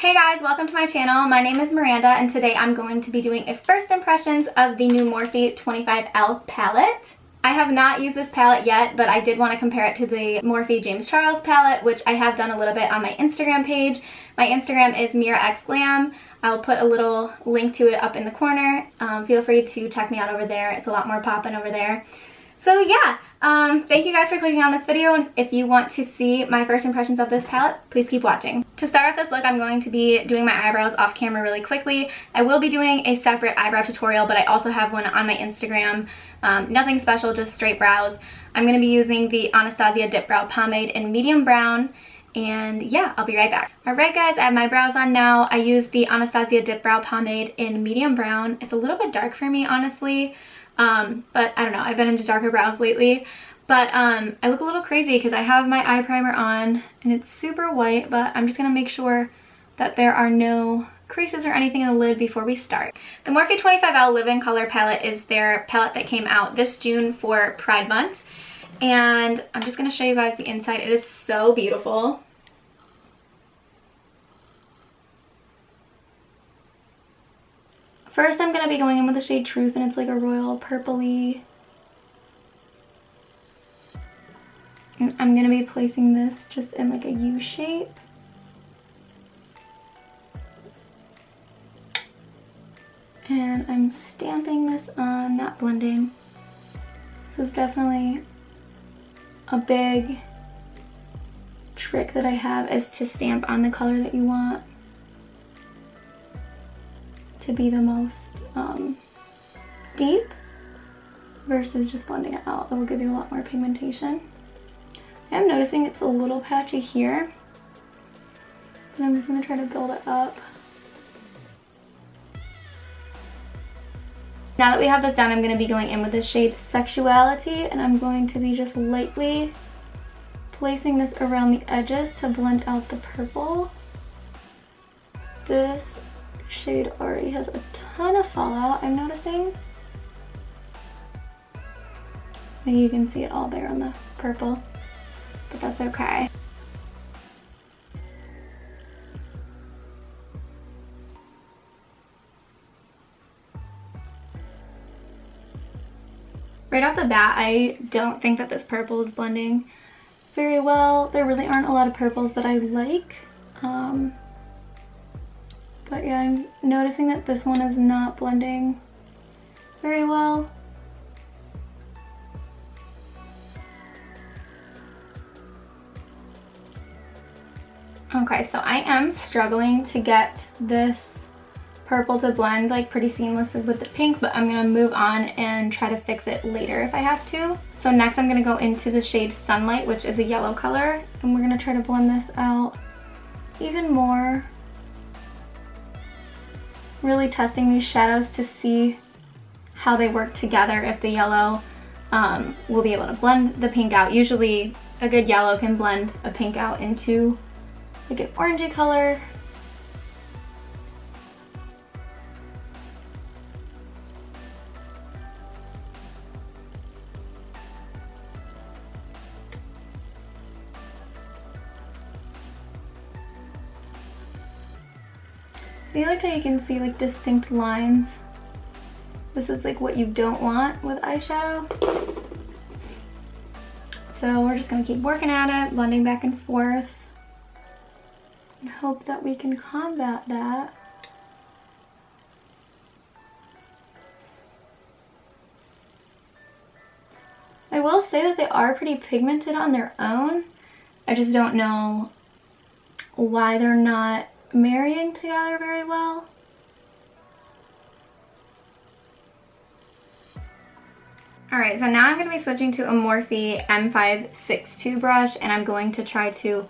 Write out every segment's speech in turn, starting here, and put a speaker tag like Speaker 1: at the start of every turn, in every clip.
Speaker 1: Hey guys, welcome to my channel. My name is Miranda and today I'm going to be doing a first impressions of the new Morphe 25L palette. I have not used this palette yet, but I did want to compare it to the Morphe James Charles palette, which I have done a little bit on my Instagram page. My Instagram is miraxglam. I'll put a little link to it up in the corner. Feel free to check me out over there. It's a lot more poppin' over there. So yeah, thank you guys for clicking on this video, and if you want to see my first impressions of this palette, please keep watching. To start off this look, I'm going to be doing my eyebrows off camera really quickly. I will be doing a separate eyebrow tutorial, but I also have one on my Instagram. Nothing special, just straight brows. I'm going to be using the Anastasia Dip Brow Pomade in medium brown, and yeah, I'll be right back. Alright guys, I have my brows on now. I used the Anastasia Dip Brow Pomade in medium brown. It's a little bit dark for me, honestly. But I don't know, I've been into darker brows lately. But I look a little crazy because I have my eye primer on and it's super white, but I'm just going to make sure that there are no creases or anything in the lid before we start. The Morphe 25L Live-In Color palette is their palette that came out this June for Pride Month. And I'm just going to show you guys the inside. It is so beautiful. First, I'm going to be going in with the shade Truth, and it's like a royal purpley. And I'm going to be placing this just in like a U shape. And I'm stamping this on, not blending. This is definitely a big trick that I have, is to stamp on the color that you want to be the most deep versus just blending it out. It will give you a lot more pigmentation. I'm noticing it's a little patchy here, but I'm just going to try to build it up. Now that we have this done, I'm going to be going in with the shade Sexuality, and I'm going to be just lightly placing this around the edges to blend out the purple. This shade already has a ton of fallout, I'm noticing. Maybe you can see it all there on the purple, but that's okay. Right off the bat, I don't think that this purple is blending very well. There really aren't a lot of purples that I like. But yeah, I'm noticing that this one is not blending very well. Okay, so I am struggling to get this purple to blend like pretty seamlessly with the pink, but I'm gonna move on and try to fix it later if I have to. So next I'm gonna go into the shade Sunlight, which is a yellow color, and we're gonna try to blend this out even more. Really testing these shadows to see how they work together, if the yellow will be able to blend the pink out. Usually a good yellow can blend a pink out into like an orangey color. I like how you can see like distinct lines. This is like what you don't want with eyeshadow. So we're just gonna keep working at it, blending back and forth, and hope that we can combat that. I will say that they are pretty pigmented on their own. I just don't know why they're not marrying together very well. Alright, so now I'm going to be switching to a Morphe M562 brush, and I'm going to try to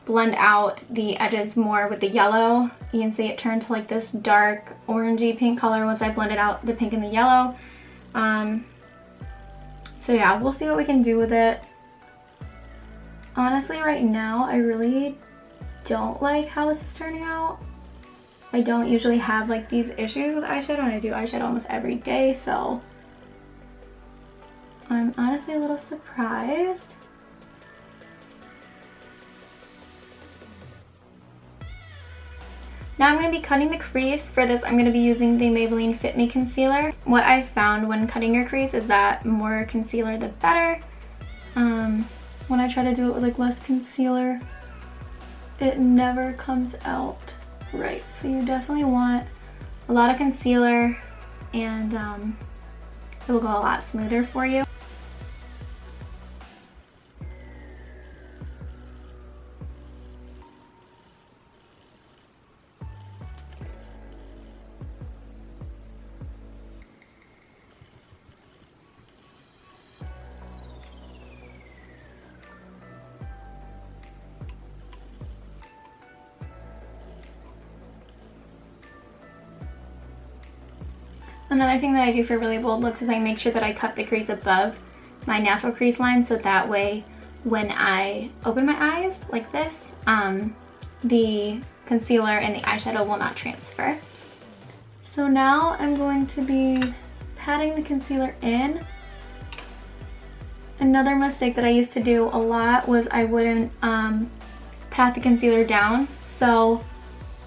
Speaker 1: blend out the edges more with the yellow. You can see it turned to like this dark orangey pink color once I blended out the pink and the yellow. So yeah, we'll see what we can do with it. Honestly, right now, I really don't like how this is turning out. I don't usually have like these issues with eyeshadow, and I do eyeshadow almost every day, so I'm honestly a little surprised. Now I'm going to be cutting the crease. For this, I'm going to be using the Maybelline Fit Me Concealer. What I've found when cutting your crease is that more concealer the better. When I try to do it with like less concealer, it never comes out right. So you definitely want a lot of concealer, and it will go a lot smoother for you. Another thing that I do for really bold looks is I make sure that I cut the crease above my natural crease line, so that way when I open my eyes like this, the concealer and the eyeshadow will not transfer. So now I'm going to be patting the concealer in. Another mistake that I used to do a lot was I wouldn't pat the concealer down, so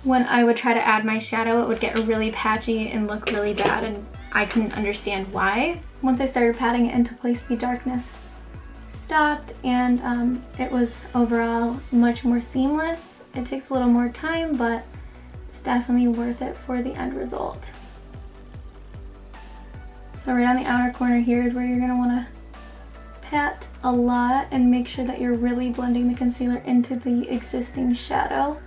Speaker 1: when I would try to add my shadow, it would get really patchy and look really bad, and I couldn't understand why. Once I started patting it into place, the darkness stopped, and it was overall much more seamless. It takes a little more time, but it's definitely worth it for the end result. So right on the outer corner here is where you're going to want to pat a lot and make sure that you're really blending the concealer into the existing shadow.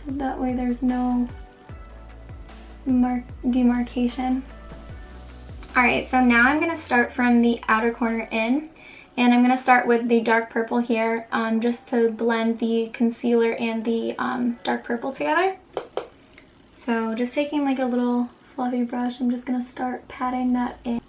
Speaker 1: So that way there's no demarcation. Alright, so now I'm going to start from the outer corner in, and I'm going to start with the dark purple here, just to blend the concealer and the dark purple together. So just taking like a little fluffy brush, I'm just going to start patting that in.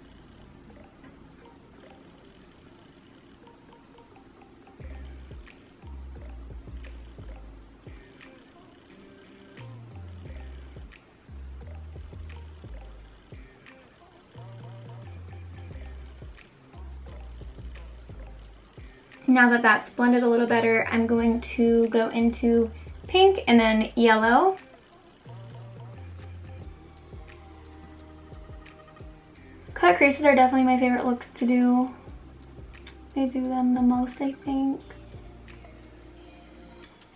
Speaker 1: Now that that's blended a little better, I'm going to go into pink and then yellow. Cut creases are definitely my favorite looks to do. I do them the most, I think.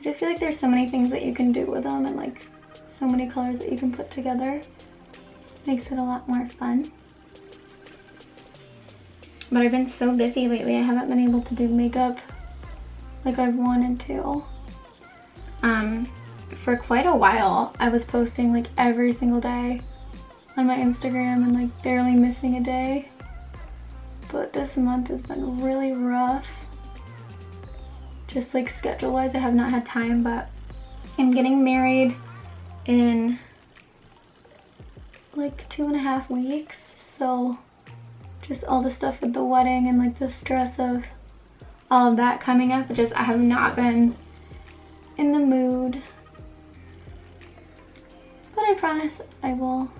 Speaker 1: I just feel like there's so many things that you can do with them, and like so many colors that you can put together. Makes it a lot more fun. But I've been so busy lately, I haven't been able to do makeup like I've wanted to. For quite a while, I was posting like every single day on my Instagram and like barely missing a day. But this month has been really rough. Just like schedule-wise, I have not had time, but I'm getting married in like 2.5 weeks, so just all the stuff with the wedding and like the stress of all of that coming up, I have not been in the mood. But I promise I will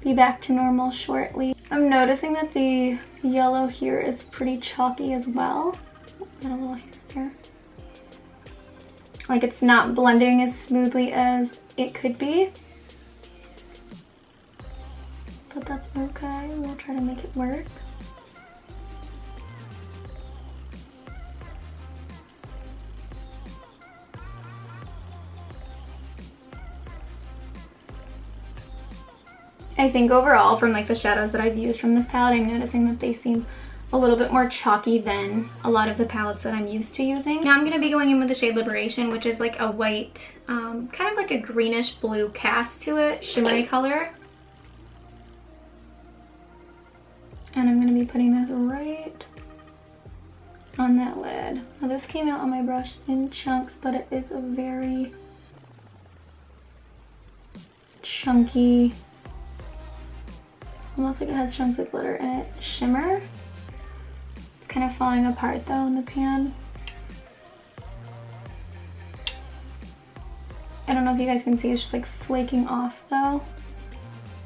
Speaker 1: be back to normal shortly. I'm noticing that the yellow here is pretty chalky as well. Got a little hair here. Like it's not blending as smoothly as it could be. But that's okay, we'll try to make it work. I think overall, from like the shadows that I've used from this palette, I'm noticing that they seem a little bit more chalky than a lot of the palettes that I'm used to using. Now I'm going to be going in with the shade Liberation, which is like a white, kind of like a greenish blue cast to it, shimmery color. And I'm going to be putting this right on that lid. Now this came out on my brush in chunks, but it is a very chunky, almost like it has chunks of glitter in it, shimmer. It's kind of falling apart though in the pan. I don't know if you guys can see, it's just like flaking off though.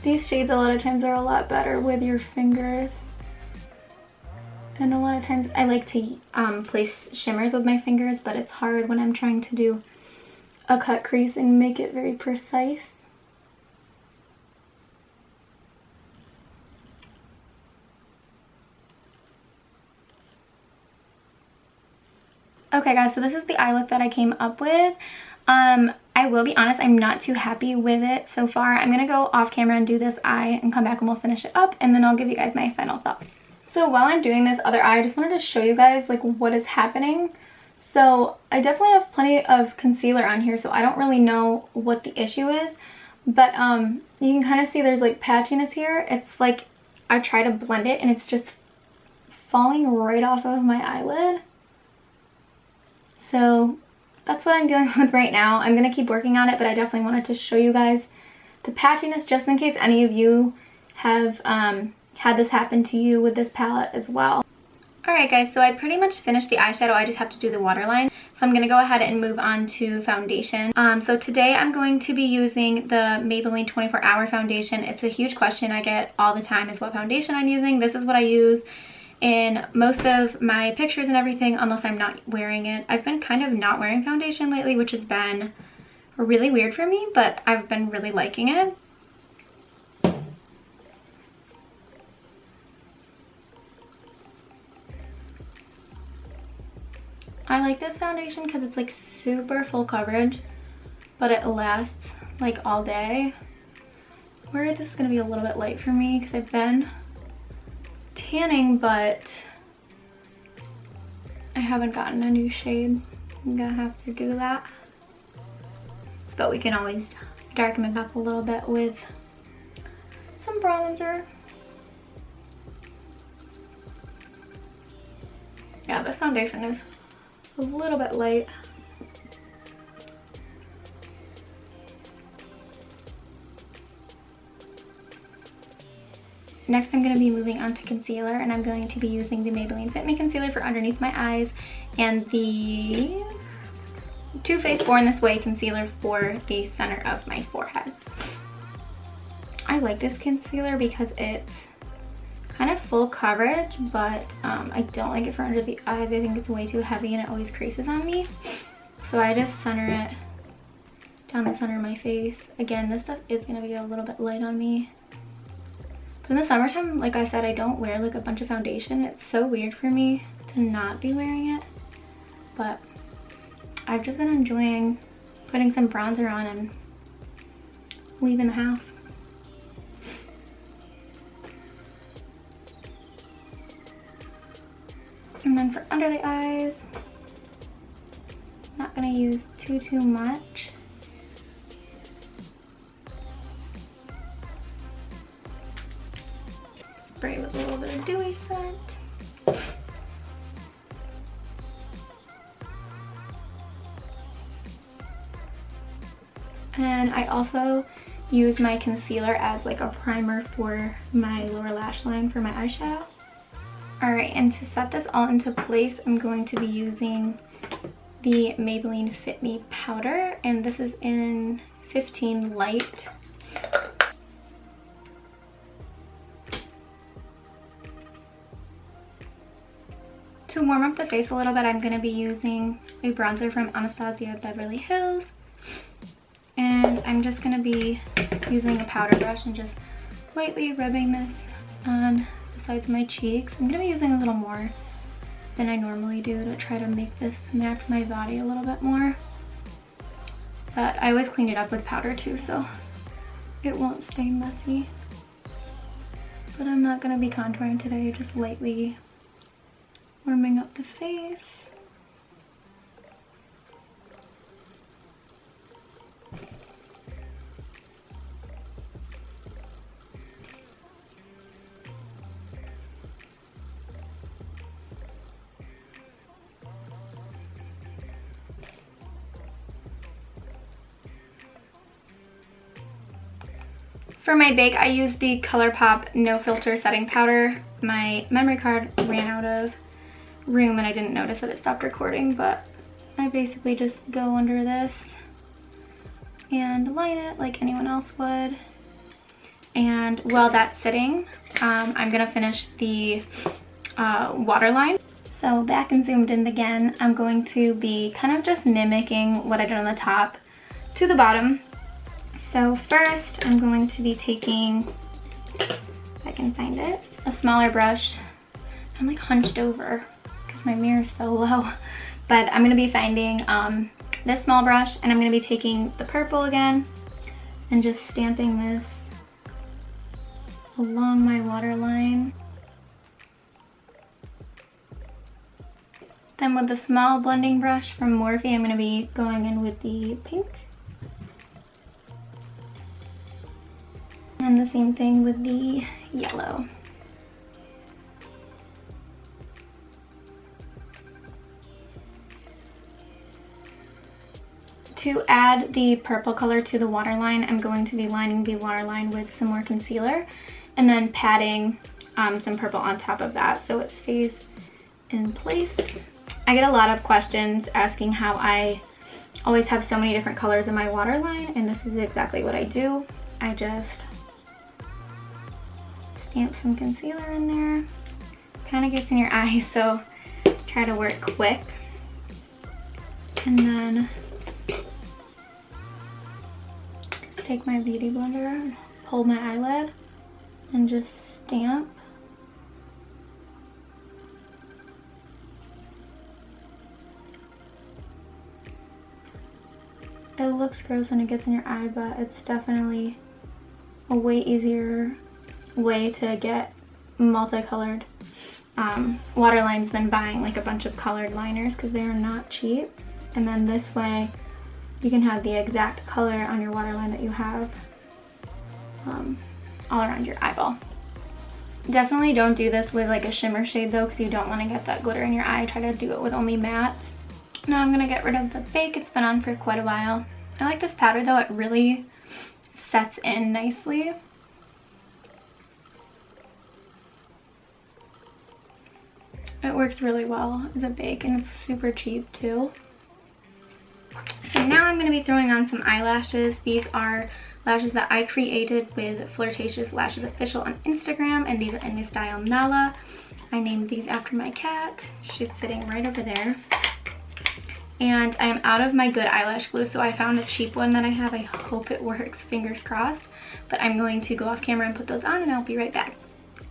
Speaker 1: These shades a lot of times are a lot better with your fingers. And a lot of times I like to place shimmers with my fingers, but it's hard when I'm trying to do a cut crease and make it very precise. Okay guys, so this is the eye look that I came up with. I will be honest, I'm not too happy with it so far. I'm gonna go off camera and do this eye and come back and we'll finish it up, and then I'll give you guys my final thought. So while I'm doing this other eye, I just wanted to show you guys like what is happening. So I definitely have plenty of concealer on here, so I don't really know what the issue is, but you can kind of see there's like patchiness here. It's like I try to blend it and it's just falling right off of my eyelid. So that's what I'm dealing with right now. I'm going to keep working on it, but I definitely wanted to show you guys the patchiness just in case any of you have had this happen to you with this palette as well. Alright guys, so I pretty much finished the eyeshadow. I just have to do the waterline. So I'm going to go ahead and move on to foundation. So today I'm going to be using the Maybelline 24 Hour Foundation. It's a huge question I get all the time, is what foundation I'm using. This is what I use in most of my pictures and everything, unless I'm not wearing it. I've been kind of not wearing foundation lately, which has been really weird for me, but I've been really liking it. I like this foundation because it's like super full coverage, but it lasts like all day. Where this is going to be a little bit light for me because I've been tanning, but I haven't gotten a new shade. I'm gonna have to do that, but we can always darken it up a little bit with some bronzer. Yeah, this foundation is a little bit light. Next, I'm going to be moving on to concealer, and I'm going to be using the Maybelline Fit Me Concealer for underneath my eyes and the Too Faced Born This Way concealer for the center of my forehead. I like this concealer because it's kind of full coverage, but I don't like it for under the eyes. I think it's way too heavy and it always creases on me. So I just center it down the center of my face. Again, this stuff is going to be a little bit light on me. But in the summertime, like I said, I don't wear like a bunch of foundation. It's so weird for me to not be wearing it. But I've just been enjoying putting some bronzer on and leaving the house. And then for under the eyes, not gonna use too much. Spray with a little bit of dewy scent. And I also use my concealer as like a primer for my lower lash line for my eyeshadow. Alright, and to set this all into place, I'm going to be using the Maybelline Fit Me powder, and this is in 15 Light. To warm up the face a little bit, I'm going to be using a bronzer from Anastasia Beverly Hills. And I'm just going to be using a powder brush and just lightly rubbing this on the sides of my cheeks. I'm going to be using a little more than I normally do to try to make this match my body a little bit more. But I always clean it up with powder too, so it won't stay messy. But I'm not going to be contouring today, just lightly warming up the face. For my bake, I used the ColourPop No Filter Setting Powder. My memory card ran out of room and I didn't notice that it stopped recording, but I basically just go under this and line it like anyone else would. And while that's sitting, I'm gonna finish the waterline. So back and zoomed in again, I'm going to be kind of just mimicking what I did on the top to the bottom. So first I'm going to be taking, if I can find it, a smaller brush. I'm like hunched over because my mirror is so low. But I'm going to be finding this small brush, and I'm going to be taking the purple again and just stamping this along my waterline. Then with the small blending brush from Morphe, I'm going to be going in with the pink. And the same thing with the yellow. To add the purple color to the waterline, I'm going to be lining the waterline with some more concealer and then patting some purple on top of that so it stays in place. I get a lot of questions asking how I always have so many different colors in my waterline, and this is exactly what I do. I just stamp some concealer in there. Kind of gets in your eye, so try to work quick. And then take my beauty blender and hold my eyelid and just stamp. It looks gross when it gets in your eye, but it's definitely a way easier way to get multicolored waterlines than buying like a bunch of colored liners, because they are not cheap. And then this way you can have the exact color on your waterline that you have all around your eyeball. Definitely don't do this with like a shimmer shade though, because you don't want to get that glitter in your eye. Try to do it with only mattes. Now I'm going to get rid of the fake. It's been on for quite a while. I like this powder though. It really sets in nicely. It works really well as a bake, and it's super cheap too. So now I'm going to be throwing on some eyelashes. These are lashes that I created with Flirtatious Lashes Official on Instagram, and these are in the style Nala. I named these after my cat. She's sitting right over there. And I am out of my good eyelash glue, so I found a cheap one that I have. I hope it works, fingers crossed. But I'm going to go off camera and put those on, and I'll be right back.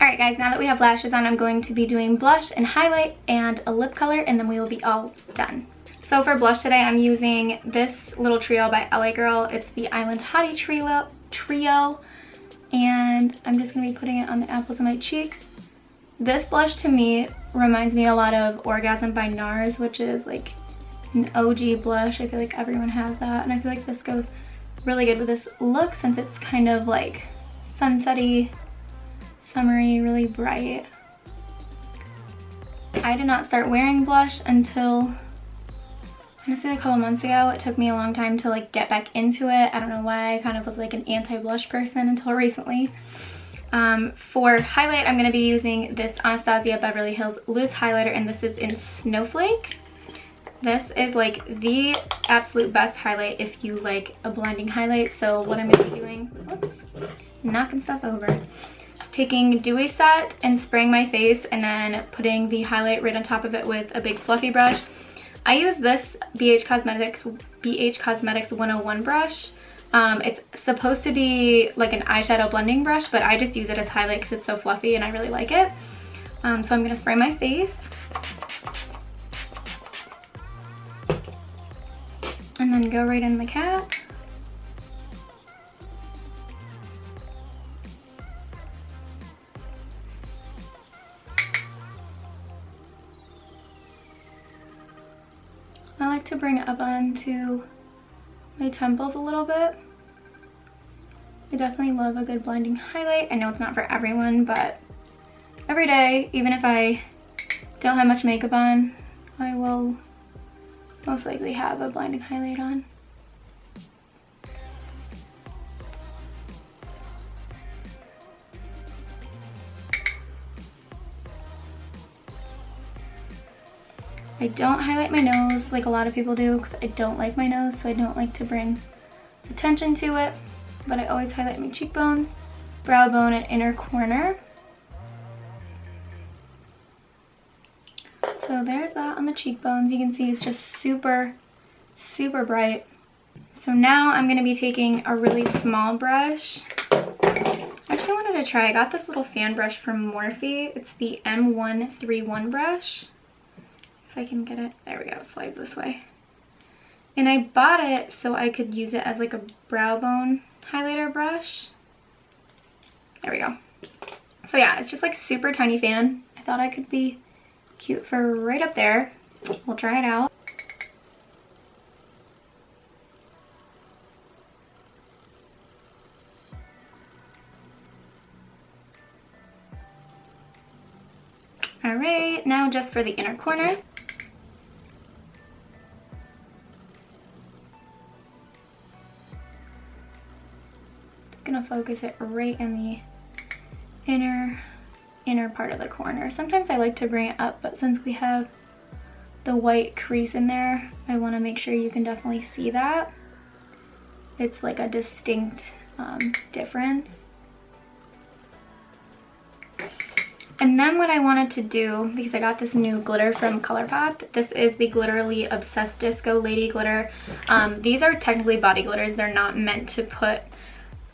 Speaker 1: Alright guys, now that we have lashes on, I'm going to be doing blush and highlight and a lip color, and then we will be all done. So for blush today, I'm using this little trio by LA Girl. It's the Island Hottie trio, and I'm just going to be putting it on the apples of my cheeks. This blush to me reminds me a lot of Orgasm by NARS, which is like an OG blush. I feel like everyone has that, and I feel like this goes really good with this look since it's kind of like sunsetty, summery, really bright. I did not start wearing blush until honestly a couple months ago. It took me a long time to like get back into it. I don't know why. I kind of was like an anti-blush person until recently. For highlight, I'm going to be using this Anastasia Beverly Hills loose highlighter, and this is in Snowflake. This is like the absolute best highlight if you like a blinding highlight. So what I'm going to be doing, whoops, knocking stuff over, is taking Dewy Set and spraying my face, and then putting the highlight right on top of it with a big fluffy brush. I use this BH Cosmetics 101 brush. It's supposed to be like an eyeshadow blending brush, but I just use it as highlight because it's so fluffy and I really like it. So I'm going to spray my face. And then go right in the cap. I like to bring it up onto my temples a little bit. I definitely love a good blinding highlight. I know it's not for everyone, but every day, even if I don't have much makeup on, I will most likely have a blinding highlight on. I don't highlight my nose like a lot of people do because I don't like my nose, so I don't like to bring attention to it, but I always highlight my cheekbones, brow bone, and inner corner. So there's that on the cheekbones. You can see it's just super, super bright, So now I'm going to be taking a really small brush. I actually wanted to try, I got this little fan brush from Morphe. It's the M131 brush. If I can get it, there we go, it slides this way. And I bought it so I could use it as like a brow bone highlighter brush. There we go. So yeah, it's just like super tiny fan. I thought I could be cute for right up there. We'll try it out. All right, now just for the inner corner. Just gonna focus it right in the inner part of the corner. Sometimes I like to bring it up, but since we have the white crease in there, I want to make sure you can definitely see that. It's like a distinct difference. And then what I wanted to do, because I got this new glitter from ColourPop, this is the Glitterly Obsessed Disco Lady Glitter. These are technically body glitters. They're not meant to put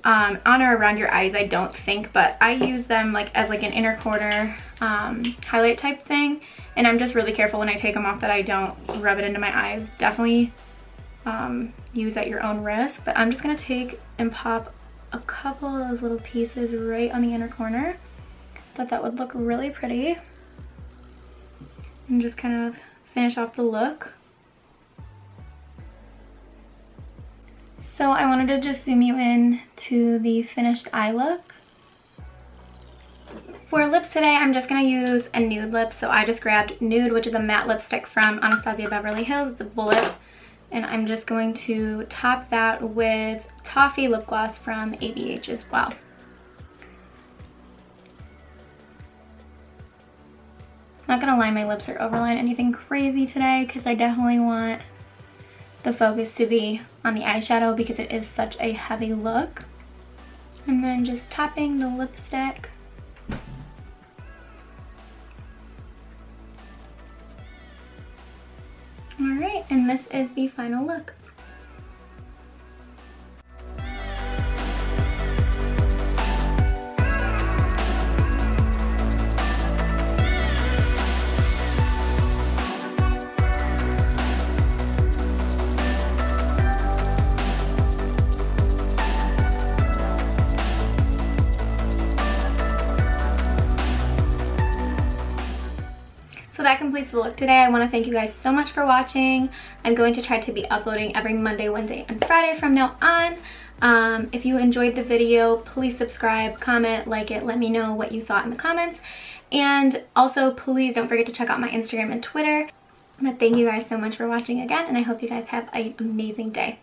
Speaker 1: on or around your eyes, I don't think, but I use them like as like an inner corner highlight type thing. And I'm just really careful when I take them off that I don't rub it into my eyes. Definitely use at your own risk, but I'm just gonna take and pop a couple of those little pieces right on the inner corner. Thought that would look really pretty. And just kind of finish off the look. So I wanted to just zoom you in to the finished eye look. For lips today, I'm just going to use a nude lip. So I just grabbed Nude, which is a matte lipstick from Anastasia Beverly Hills. It's a bullet. And I'm just going to top that with Toffee lip gloss from ABH as well. Not gonna line my lips or overline anything crazy today because I definitely want the focus to be on the eyeshadow because it is such a heavy look. And then just topping the lipstick. Alright, and this is the final look. That completes the look today. I want to thank you guys so much for watching. I'm going to try to be uploading every Monday, Wednesday, and Friday from now on. If you enjoyed the video, please subscribe, comment, like it, let me know what you thought in the comments. And also, please don't forget to check out my Instagram and Twitter. But thank you guys so much for watching again, and I hope you guys have an amazing day.